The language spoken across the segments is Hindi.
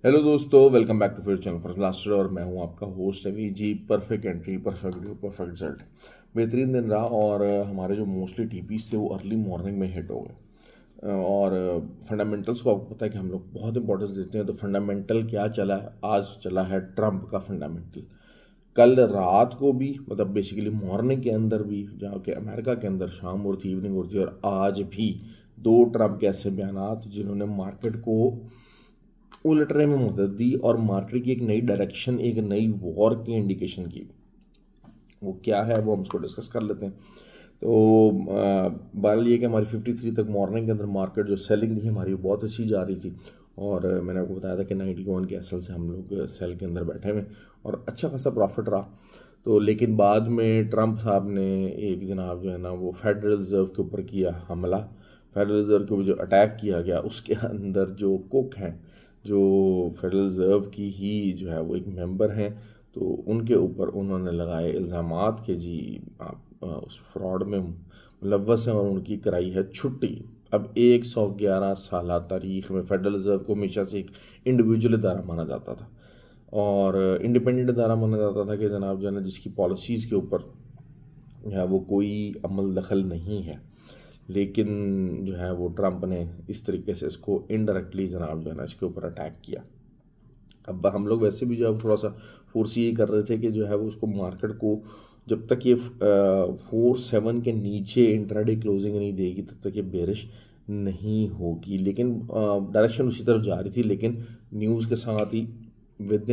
हेलो दोस्तों, वेलकम बैक टू फिर चैनल फॉर ब्लास्टर और मैं हूं आपका host Ravi ji. Perfect entry, perfect view, perfect result, बेहतरीन दिन रहा और हमारे जो मोस्टली टीपीस थे वो अर्ली मॉर्निंग में हिट हो गए। और फंडामेंटल्स को आपको पता है कि हम लोग बहुत इंपॉर्टेंस देते हैं। तो फंडामेंटल क्या चला है? आज चला है ट्रंप का फंडामेंटल। कल रात को भी, मतलब बेसिकली मॉर्निंग के अंदर भी, जहाँ के अमेरिका के अंदर शाम और थी, इवनिंग और थी, और आज भी दो ट्रंप के ऐसे बयान जिन्होंने मार्केट को उलटने में मदद दी और मार्केट की एक नई डायरेक्शन, एक नई वॉर की इंडिकेशन की। वो क्या है वो हम उसको डिस्कस कर लेते हैं। तो बहरहाल ये कि हमारी 53 तक मॉर्निंग के अंदर मार्केट जो सेलिंग थी हमारी बहुत अच्छी जा रही थी। और मैंने आपको बताया था कि 91 के एसएल से हम लोग सेल के अंदर बैठे हुए और अच्छा खासा प्रॉफिट रहा। तो लेकिन बाद में ट्रंप साहब ने एक जनाब जो है ना वो फेडरल रिजर्व के ऊपर किया हमला। फेडरल रिजर्व के ऊपर जो अटैक किया गया उसके अंदर जो कुक हैं, जो फेडरल रिजर्व की ही जो है वो एक मेंबर हैं, तो उनके ऊपर उन्होंने लगाए इल्ज़ामात कि जी आप उस फ्रॉड में मुलव्वस हैं और उनकी कराई है छुट्टी। अब 111 साल तारीख में फेडरल रिजर्व को हमेशा से एक इंडिविजुअल इदारा माना जाता था और इंडिपेंडेंट इदारा माना जाता था कि जनाब जो है ना जिसकी पॉलिसीज़ के ऊपर जो है वो कोई अमल दखल नहीं है। लेकिन जो है वो ट्रंप ने इस तरीके से इसको इनडायरेक्टली जनाब जो है ना इसके ऊपर अटैक किया। अब हम लोग वैसे भी जो है थोड़ा सा फोर्स ये कर रहे थे कि जो है वो उसको मार्केट को जब तक ये 4-7 के नीचे इंट्राडे क्लोजिंग नहीं देगी तब तक ये बेरिश नहीं होगी। लेकिन डायरेक्शन उसी तरफ जा रही थी। लेकिन न्यूज़ के साथ ही with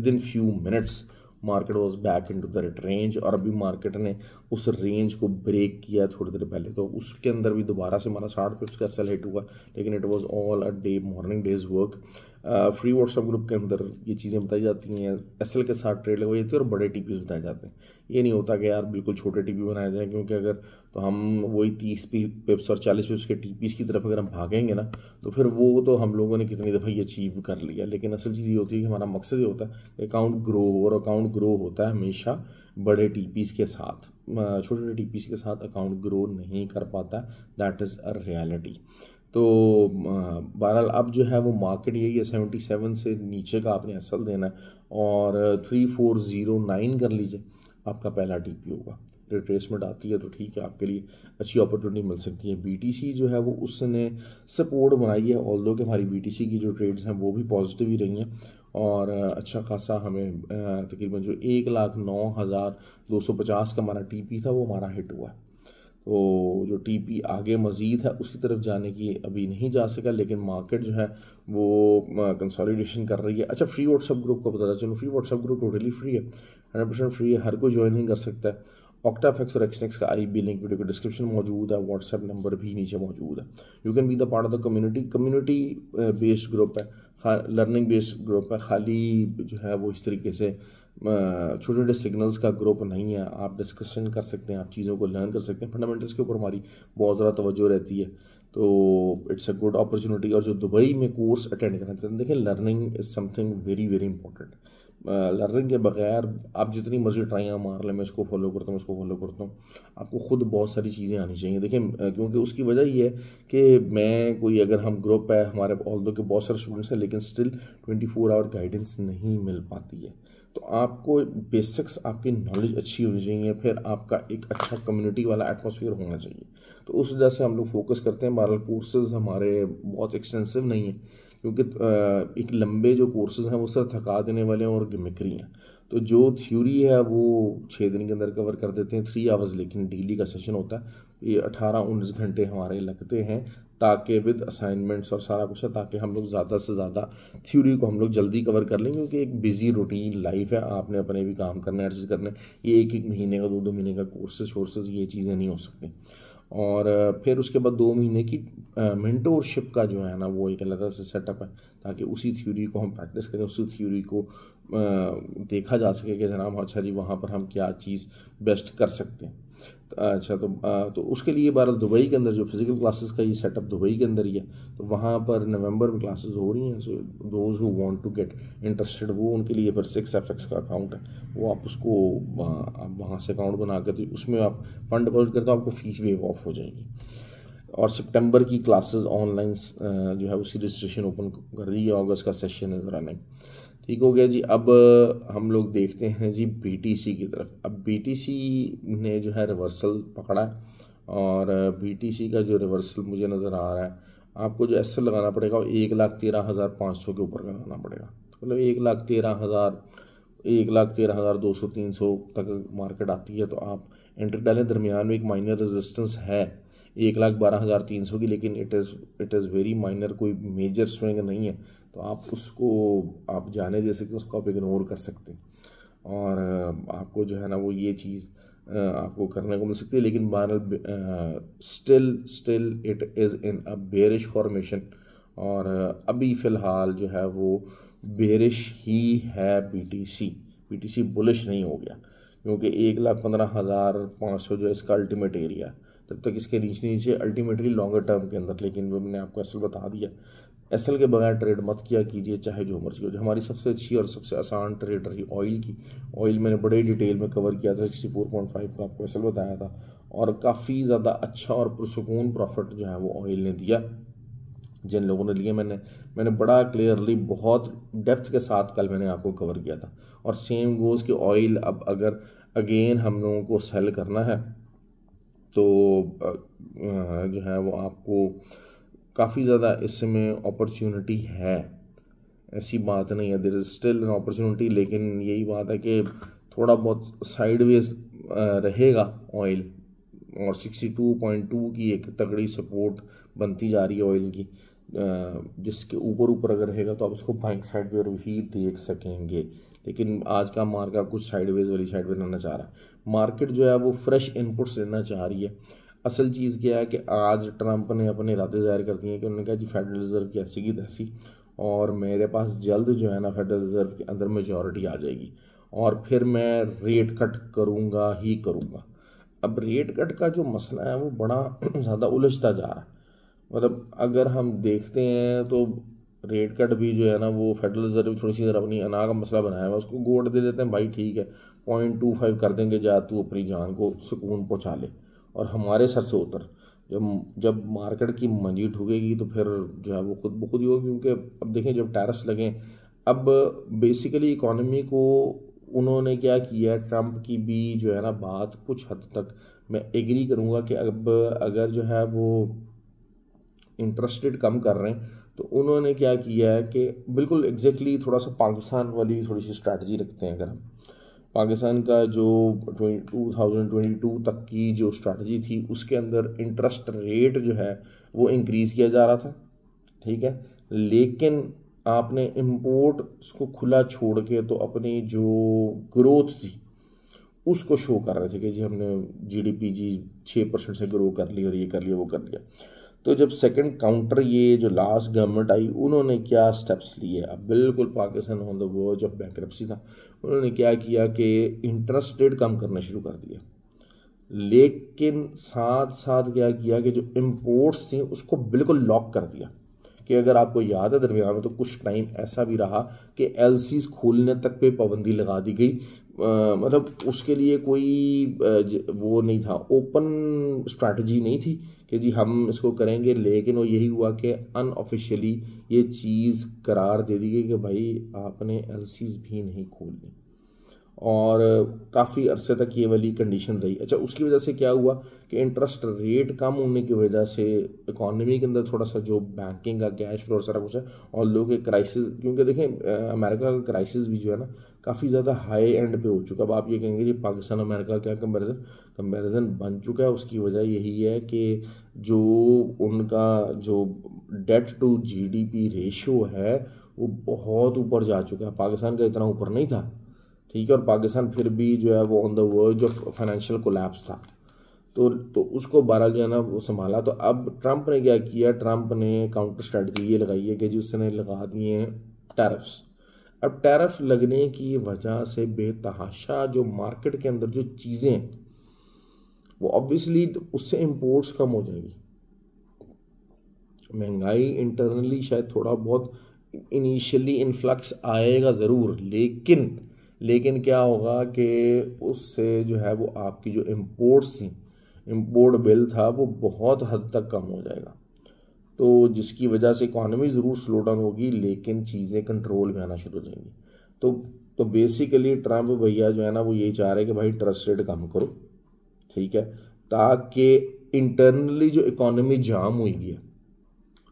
in few minutes market was back into the range और अभी मार्केट ने उस रेंज को ब्रेक किया थोड़ी देर पहले। तो उसके अंदर भी दोबारा से हमारा 60 पिप्स का सेल हिट हुआ। लेकिन it was all a day morning days work. Free WhatsApp group के अंदर ये चीज़ें बताई जाती हैं, एसएल के साथ ट्रेड लगवाई जाती है और बड़े टीपीज बताए जाते हैं। ये नहीं होता कि यार बिल्कुल छोटे टीपी बनाए जाएं, क्योंकि अगर तो हम वही 30 पिप्स और 40 पिप्स के टीपीस की तरफ अगर हम भागेंगे ना तो फिर वो तो हम लोगों ने कितनी दफ़ा ये अचीव कर लिया। लेकिन असल चीज़ ये होती है कि हमारा मकसद ये होता है कि अकाउंट ग्रो हो, और अकाउंट ग्रो होता है हमेशा बड़े टीपीस के साथ। छोटे छोटे टीपीस के साथ अकाउंट ग्रो नहीं कर पाता। That is a reality. तो बहरहाल अब जो है वो मार्केट यही है, 77 से नीचे का आपने एसएल देना है और 3409 कर लीजिए, आपका पहला टीपी होगा। रिट्रेसमेंट आती है तो ठीक है, आपके लिए अच्छी अपॉर्चुनिटी मिल सकती है। बीटीसी जो है वो उसने सपोर्ट बनाई है, ऑल्दो कि हमारी बीटीसी की जो ट्रेड्स हैं वो भी पॉजिटिव ही रही हैं और अच्छा खासा हमें तकरीबन जो 1,09,250 का हमारा टीपी था वो हमारा हिट हुआ है। तो जो टीपी आगे मज़ीद है उसकी तरफ जाने की अभी नहीं जा सका, लेकिन मार्केट जो है वो कंसोलिडेशन कर रही है। अच्छा, फ्री व्हाट्सएप ग्रुप को बताता चलो। Free WhatsApp group totally free है, 100% फ्री है, हर कोई ज्वाइन कर सकता है। ऑक्टाफेक्स और एक्सनेक्स का आईबी लिंक वीडियो के डिस्क्रिप्शन मौजूद है, व्हाट्सएप नंबर भी नीचे मौजूद है। You can be the part of the community based group है, लर्निंग बेस्ड ग्रुप है। खाली जो है वो इस तरीके से छोटे छोटे सिग्नल्स का ग्रुप नहीं है। आप डिस्कशन कर सकते हैं, आप चीज़ों को लर्न कर सकते हैं। फंडामेंटल्स के ऊपर हमारी बहुत ज़्यादा तवज्जो रहती है, तो इट्स अ गुड अपॉर्चुनिटी। और जो दुबई में कोर्स अटेंड करना चाहते हैं, देखिए learning is something very very important. Learning के बगैर आप जितनी मर्जी ट्राइयाँ मार लें, मैं इसको फॉलो करता हूँ, इसको फॉलो करता हूँ, आपको खुद बहुत सारी चीज़ें आनी चाहिए। देखिए क्योंकि उसकी वजह ये है कि मैं कोई, अगर हम ग्रुप है हमारे, ऑल्दो के बहुत सारे स्टूडेंट्स हैं, लेकिन स्टिल 24 आवर गाइडेंस नहीं मिल पाती है। तो आपको बेसिक्स, आपकी नॉलेज अच्छी होनी चाहिए, फिर आपका एक अच्छा कम्युनिटी वाला एटमॉस्फेयर होना चाहिए। तो उस वजह से हम लोग फोकस करते हैं। बहरहाल कोर्सेज हमारे बहुत एक्सटेंसिव नहीं है, क्योंकि एक लंबे जो कोर्सेज हैं वो सिर्फ थका देने वाले हैं और गिमिकरी हैं। तो जो थ्योरी है वो 6 दिन के अंदर कवर कर देते हैं, 3 आवर्स, लेकिन डेली का सेशन होता है। ये 18-19 घंटे हमारे लगते हैं, ताकि विद असाइनमेंट्स और सारा कुछ है, ताकि हम लोग ज़्यादा से ज़्यादा थ्योरी को हम लोग जल्दी कवर कर लें। क्योंकि एक बिजी रूटीन लाइफ है, आपने अपने भी काम करना है, हर चीज़ करना है। ये एक महीने का 2-2 महीने का कोर्सेज ये चीज़ें नहीं हो सकती। और फिर उसके बाद 2 महीने की मेंटोरशिप का जो है ना वो एक अलग से सेटअप है, ताकि उसी थ्योरी को हम प्रैक्टिस करें, उसी थ्योरी को देखा जा सके कि जनाब अच्छा जी वहाँ पर हम क्या चीज़ बेस्ट कर सकते हैं। अच्छा, तो उसके लिए बहरहाल दुबई के अंदर जो फिज़िकल क्लासेस का ये सेटअप दुबई के अंदर ही है, तो वहाँ पर नवंबर में क्लासेस हो रही हैं। So those who want to get interested, वो उनके लिए फिर 6FX का अकाउंट है, वो आप उसको आप वहाँ से अकाउंट बना कर, तो उसमें आप फंड डिपॉजिट करते हो, आपको फीस वेव ऑफ हो जाएगी। और सितंबर की क्लासेस ऑनलाइन जो है उसकी रजिस्ट्रेशन ओपन कर दी है, अगस्त का सेशन इज रनिंग। ठीक हो गया जी। अब हम लोग देखते हैं जी बीटीसी की तरफ। अब बीटीसी ने जो है रिवर्सल पकड़ा है, और बीटीसी का जो रिवर्सल मुझे नज़र आ रहा है, आपको जो एसएल लगाना पड़ेगा वो 1,13,500 के ऊपर का लगाना पड़ेगा। मतलब 1,13,000, 1,13,200 300 तक मार्केट आती है तो आप एंट्री डालें। दरमियान में एक माइनर रेजिस्टेंस है 1,12,300 की, लेकिन इट इज़ वेरी माइनर, कोई मेजर स्विंग नहीं है, तो आप उसको आप जाने दे सकते, उसको आप इग्नोर कर सकते हैं, और आपको जो है ना वो ये चीज़ आपको करने को मिल सकती है। लेकिन बहरहाल still it is in a bearish formation, और अभी फ़िलहाल जो है वो बेरिश ही है। बीटीसी बुलिश नहीं हो गया, क्योंकि 1,15,500 जो है इसका अल्टीमेट एरिया है। तब तक इसके नीचे अल्टीमेटली लॉन्गर टर्म के अंदर, लेकिन वो मैंने आपको एसएल बता दिया। एसएल के बगैर ट्रेड मत किया कीजिए, चाहे जो मर्जी हो। जो हमारी सबसे अच्छी और सबसे आसान ट्रेड रही ऑयल की, ऑयल मैंने बड़े डिटेल में कवर किया था, 64.5 का आपको एसएल बताया था, और काफ़ी ज़्यादा अच्छा और पुरसुकून प्रॉफिट जो है वो ऑयल ने दिया। जिन लोगों ने लिए मैंने बड़ा क्लियरली बहुत डेप्थ के साथ कल मैंने आपको कवर किया था। और सेम गोज़ कि ऑयल अब अगर अगेन हम लोगों को सेल करना है तो जो है वो आपको काफ़ी ज़्यादा इसमें अपॉर्चुनिटी है, ऐसी बात नहीं है, there is still an opportunity. लेकिन यही बात है कि थोड़ा बहुत साइडवेज रहेगा ऑयल, और 62.2 की एक तगड़ी सपोर्ट बनती जा रही है ऑयल की, जिसके ऊपर अगर रहेगा तो आप उसको बाइंग साइड पे ही देख सकेंगे। लेकिन आज का मार्केट कुछ साइडवेज वाली साइड पे रहना चाह रहा है। मार्केट जो है वो फ्रेश इनपुट्स लेना चाह रही है। असल चीज़ क्या है कि आज ट्रंप ने अपने इरादे ज़ाहिर कर दिए हैं कि उन्होंने कहा जी फेडरल रिज़र्व की ऐसी की तैसी, और मेरे पास जल्द जो है ना फेडरल रिज़र्व के अंदर मेजॉरिटी आ जाएगी, और फिर मैं रेट कट करूँगा ही करूँगा। अब रेट कट का जो मसला है वो बड़ा ज़्यादा उलझता जा रहा है। मतलब अगर हम देखते हैं तो रेट कट भी जो है ना वो फेडरल रिजर्व थोड़ी सी अपनी अना का मसला बनाया हुआ, उसको गोट दे देते हैं, भाई ठीक है 0.25 कर देंगे, जा तू अपनी जान को सुकून पहुँचा ले और हमारे सर से उतर। जब मार्केट की मंजी ठुकेगी तो फिर जो है वो खुद ब खुद ही होगा, क्योंकि अब देखें जब टैरिफ्स लगें, अब बेसिकली इकॉनमी को उन्होंने क्या किया है, ट्रंप की भी जो है ना बात कुछ हद तक मैं एग्री करूँगा कि अब अगर जो है वो इंटरेस्ट रेट कम कर रहे हैं तो उन्होंने क्या किया है कि बिल्कुल एग्जैक्टली थोड़ा सा पाकिस्तान वाली थोड़ी सी स्ट्रैटेजी रखते हैं। अगर हम पाकिस्तान का जो 2022 तक की जो स्ट्रैटेजी थी उसके अंदर इंटरेस्ट रेट जो है वो इंक्रीज़ किया जा रहा था, ठीक है, लेकिन आपने इम्पोर्ट उसको खुला छोड़ के तो अपनी जो ग्रोथ थी उसको शो कर रहे थे कि जी हमने जीडीपी जी 6% से ग्रो कर ली और ये कर लिया वो कर लिया। तो जब सेकंड काउंटर ये जो लास्ट गवर्नमेंट आई उन्होंने क्या स्टेप्स लिए, अब बिल्कुल Pakistan on the verge of bankruptcy था, उन्होंने क्या किया कि इंटरेस्ट रेट कम करना शुरू कर दिया, लेकिन साथ साथ क्या किया कि जो इम्पोर्ट्स थी उसको बिल्कुल लॉक कर दिया। कि अगर आपको याद है दरमियान में तो कुछ टाइम ऐसा भी रहा कि एलसीज खोलने तक पे पाबंदी लगा दी गई, मतलब उसके लिए कोई वो नहीं था, ओपन स्ट्रैटेजी नहीं थी कि जी हम इसको करेंगे, लेकिन वो यही हुआ कि अनऑफिशियली ये चीज़ करार दे दी गई कि भाई आपने एलसीज भी नहीं खोलनी, और काफ़ी अरसे तक ये वाली कंडीशन रही। अच्छा, उसकी वजह से क्या हुआ कि इंटरेस्ट रेट कम होने की वजह से इकॉनमी के अंदर थोड़ा सा जो बैंकिंग का कैश फ्लो सारा कुछ है, और लोगों के क्राइसिस, क्योंकि देखें अमेरिका का क्राइसिस भी जो है ना काफ़ी ज़्यादा हाई एंड पे हो चुका। अब आप ये कहेंगे जी पाकिस्तान अमेरिका क्या कंपैरिजन बन चुका है, उसकी वजह यही है कि जो उनका जो डेट टू जीडीपी रेशियो है वो बहुत ऊपर जा चुका है, पाकिस्तान का इतना ऊपर नहीं था, ठीक है, और पाकिस्तान फिर भी जो है वो on the verge of financial collapse था, तो उसको बहरहाल जो है ना वो संभाला। तो अब ट्रंप ने क्या किया, ट्रंप ने काउंटर स्ट्रेटजी ये लगाई है कि जी उसने लगा दिए हैं टैरिफ्स। अब टैरिफ लगने की वजह से बेतहाशा जो मार्केट के अंदर जो चीज़ें हैं वो ऑब्वियसली उससे इम्पोर्ट्स कम हो जाएगी, महंगाई इंटरनली शायद थोड़ा बहुत इनिशियली इन्फ्लक्स आएगा ज़रूर, लेकिन क्या होगा कि उससे जो है वो आपकी जो इम्पोर्ट्स थी, इम्पोर्ट बिल था वो बहुत हद तक कम हो जाएगा। तो जिसकी वजह से इकॉनमी ज़रूर स्लो डाउन होगी, लेकिन चीज़ें कंट्रोल में आना शुरू हो जाएंगी। तो बेसिकली ट्रम्प भैया जो है ना वो यही चाह रहे हैं कि भाई इंटरेस्ट रेट कम करो, ठीक है, ताकि इंटरनली जो इकॉनमी जाम हुई हुई है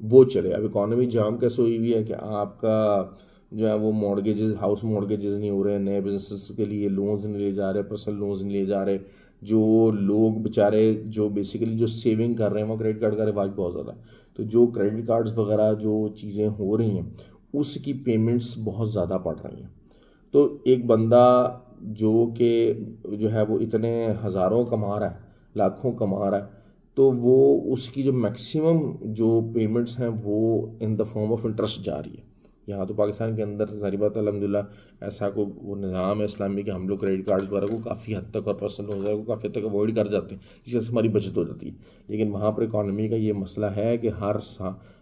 वो चले। अब इकॉनमी जाम कैसे हुई हुई है कि आपका जो है वो मॉर्गेजेस, हाउस मॉर्गेजेस नहीं हो रहे, नए बिजनेस के लिए लोन्स नहीं लिए जा रहे, पर्सनल लोन्स नहीं लिए जा रहे, जो लोग बेचारे जो बेसिकली जो सेविंग कर रहे हैं वो क्रेडिट कार्ड का रिवाज बहुत ज़्यादा है, तो जो क्रेडिट कार्ड्स वगैरह जो चीज़ें हो रही हैं उसकी पेमेंट्स बहुत ज़्यादा पड़ रही हैं। तो एक बंदा जो कि जो है वो इतने हज़ारों कमा रहा है, लाखों कमा रहा है, तो वो उसकी जो मैक्सिमम जो पेमेंट्स हैं वो in the form of interest जा रही है। यहाँ तो पाकिस्तान के अंदर सारी बात अल्हम्दुलिल्लाह ऐसा को वो निज़ाम है इस्लामी कि हम लोग क्रेडिट कार्ड्स वगैरह को काफ़ी हद तक और पर्सनल लोन वगैरह को काफ़ी हद तक अवॉइड कर जाते हैं, जिससे हमारी बचत हो जाती है। लेकिन वहाँ पर इकॉनमी का ये मसला है कि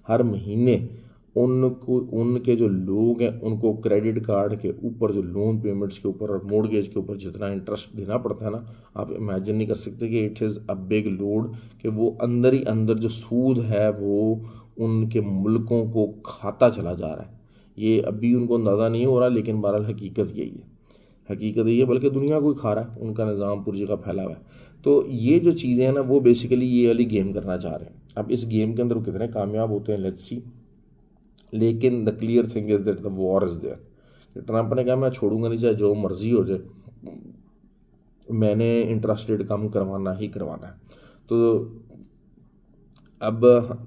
हर महीने उनके जो लोग हैं उनको क्रेडिट कार्ड के ऊपर जो लोन पेमेंट्स के ऊपर और मोर्गेज के ऊपर जितना इंटरेस्ट देना पड़ता है ना, आप इमेजिन नहीं कर सकते कि it is a big load, कि वो अंदर ही अंदर जो सूद है वो उनके मुल्कों को खाता चला जा रहा है। ये अभी उनको अंदाज़ा नहीं हो रहा, लेकिन बहरहाल हकीकत यही है, हकीकत यही है, बल्कि दुनिया को ही खा रहा है, उनका निज़ाम पूरी जगह फैला हुआ है। तो ये जो चीज़ें हैं ना वो बेसिकली ये वाली गेम करना चाह रहे हैं। अब इस गेम के अंदर वो कितने कामयाब होते हैं, लेट्स सी। लेकिन the clear thing is that the war is there. Trump ने कहा मैं छोड़ूंगा नहीं, चाहे जो मर्जी हो जाए, मैंने इंटरेस्ट रेट कम करवाना ही करवाना है। तो अब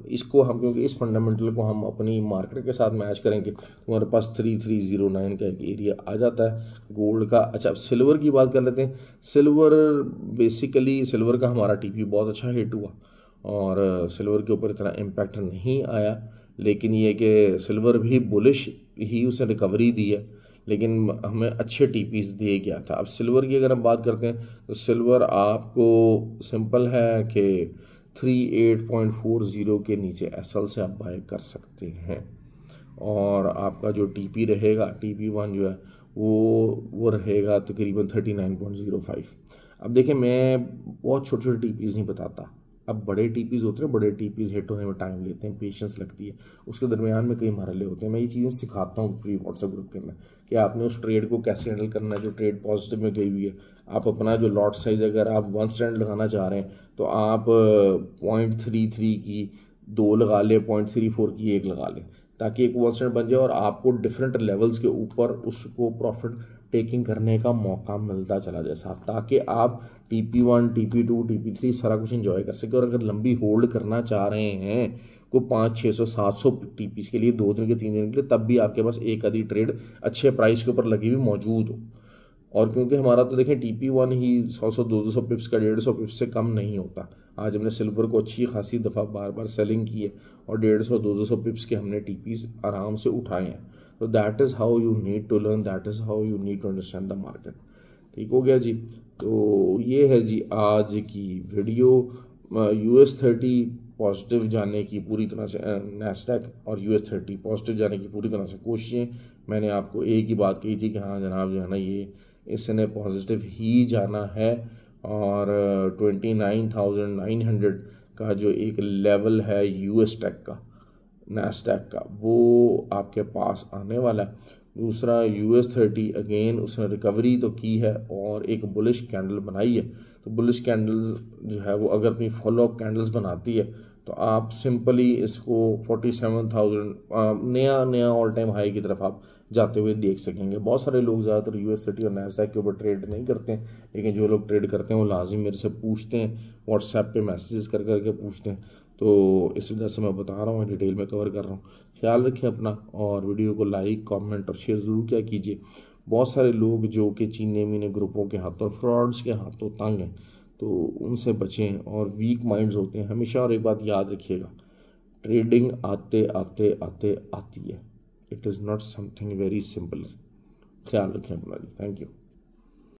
इसको हम क्योंकि इस फंडामेंटल को हम अपनी मार्केट के साथ मैच करेंगे तो हमारे पास 3309 का एक एरिया आ जाता है गोल्ड का। अच्छा, अब सिल्वर की बात कर लेते हैं। सिल्वर बेसिकली सिल्वर का हमारा टीपी बहुत अच्छा हिट हुआ और सिल्वर के ऊपर इतना इम्पैक्ट नहीं आया, लेकिन ये कि सिल्वर भी बुलिश ही उसने रिकवरी दी है, लेकिन हमें अच्छे टीपीस दिए गया था। अब सिल्वर की अगर हम बात करते हैं तो सिल्वर आपको सिंपल है कि 38.40 के नीचे एसएल से आप बाय कर सकते हैं, और आपका जो टीपी रहेगा TP1 जो है वो रहेगा तकरीबन 39.05। अब देखें, मैं बहुत छोटे छोटे टीपीज़ नहीं बताता। अब बड़े टीपीज़ होते हैं, बड़े टीपीज़ हिट होने में टाइम लेते हैं, पेशेंस लगती है, उसके दरमियान में कई मरहले होते हैं। मैं ये चीज़ें सिखाता हूँ फ्री व्हाट्सएप ग्रुप के अंदर कि आपने उस ट्रेड को कैसे हैंडल करना है जो ट्रेड पॉजिटिव में गई हुई है। आप अपना जो लॉट साइज अगर आप 1 स्टैंड लगाना चाह रहे हैं तो आप 0.33 की 2 लगा लें, 0.34 की 1 लगा लें, ताकि एक 1 स्टैंड बन जाए और आपको डिफरेंट लेवल्स के ऊपर उसको प्रॉफिट टेकिंग करने का मौका मिलता चला जाए साथ, ताकि आप TP1 TP2 TP3 सारा कुछ इंजॉय कर सके। और अगर लंबी होल्ड करना चाह रहे हैं को 500 600 700 टीपीस के लिए 2 दिन के 3 दिन के लिए, तब भी आपके पास एक आधी ट्रेड अच्छे प्राइस के ऊपर लगी हुई मौजूद हो। और क्योंकि हमारा तो देखें TP1 ही 100 200 पिप्स का 150 पिप्स से कम नहीं होता। आज हमने सिल्वर को अच्छी खासी दफ़ा बार बार सेलिंग की है और 150 200 पिप्स के हमने टीपीस आराम से उठाए हैं। तो that is how you need to learn, that is how you need to understand the market. ठीक हो गया जी। तो ये है जी आज की वीडियो। US30 पॉजिटिव जाने की पूरी तरह से, नैस्डैक और US30 पॉजिटिव जाने की पूरी तरह से कोशिशें। मैंने आपको एक ही बात कही थी कि हाँ जनाब जो है ना ये इसने पॉजिटिव ही जाना है, और 29,900 का जो एक लेवल है US टेक का, नैस्डैक का, वो आपके पास आने वाला है। दूसरा US30 अगेन उसने रिकवरी तो की है और एक बुलिश कैंडल बनाई है। तो बुलिश कैंडल्स जो है वो अगर अपनी फॉलो अप कैंडल्स बनाती है तो आप सिंपली इसको 47,000 नया ऑल टाइम हाई की तरफ आप जाते हुए देख सकेंगे। बहुत सारे लोग ज़्यादातर US30 और नैस्डैक के ऊपर ट्रेड नहीं करते हैं, लेकिन जो लोग ट्रेड करते हैं वो लाजिम मेरे से पूछते हैं, व्हाट्सएप पे मैसेजेस कर करके पूछते हैं। तो इस वजह से मैं बता रहा हूँ, डिटेल में कवर कर रहा हूँ। ख्याल रखें अपना, और वीडियो को लाइक कमेंट और शेयर ज़रूर क्या कीजिए। बहुत सारे लोग जो कि चीने मीने ग्रुपों के हाथों और फ्रॉड्स के हाथों तंग हैं, तो उनसे बचें, और वीक माइंड्स होते हैं हमेशा। और एक बात याद रखिएगा, ट्रेडिंग आते आते आते आती है, it is not something very simple. ख्याल रखें अपना जी। Thank you.